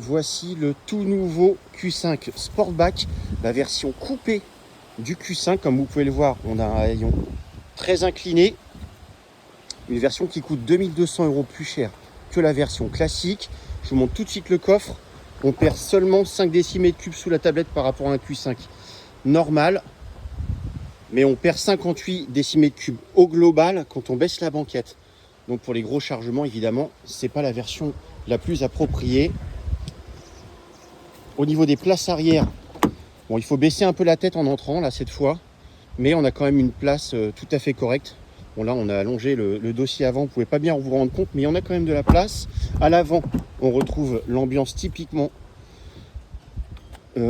voici le tout nouveau Q5 Sportback, la version coupée du Q5. Comme vous pouvez le voir, on a un rayon très incliné, une version qui coûte 2200 € plus cher que la version classique. Je vous montre tout de suite le coffre. On perd seulement 5 décimètres cubes sous la tablette par rapport à un Q5 normal, mais on perd 58 décimètres cubes au global quand on baisse la banquette. Donc pour les gros chargements, évidemment, c'est pas la version la plus appropriée. Au niveau des places arrière, bon, il faut baisser un peu la tête en entrant là cette fois, mais on a quand même une place tout à fait correcte. Bon, là on a allongé le dossier avant, vous pouvez pas bien vous rendre compte, mais on a quand même de la place. À l'avant, on retrouve l'ambiance typiquement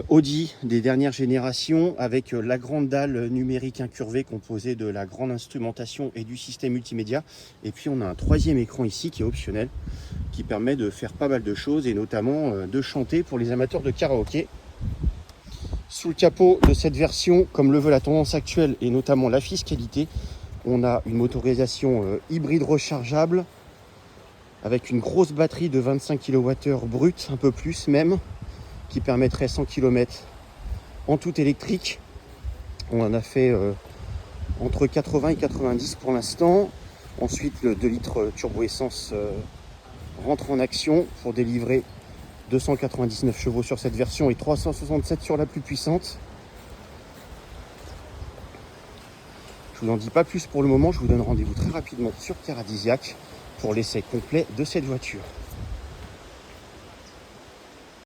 Audi des dernières générations, avec la grande dalle numérique incurvée composée de la grande instrumentation et du système multimédia. Et puis on a un troisième écran ici qui est optionnel, qui permet de faire pas mal de choses et notamment de chanter pour les amateurs de karaoké. Sous le capot de cette version, comme le veut la tendance actuelle et notamment la fiscalité, on a une motorisation hybride rechargeable avec une grosse batterie de 25 kWh brut, un peu plus même, qui permettrait 100 km en tout électrique. On en a fait entre 80 et 90 pour l'instant. Ensuite, le 2 litres turbo essence rentre en action pour délivrer 299 chevaux sur cette version et 367 sur la plus puissante. Je vous en dis pas plus pour le moment, je vous donne rendez-vous très rapidement sur Caradisiac pour l'essai complet de cette voiture.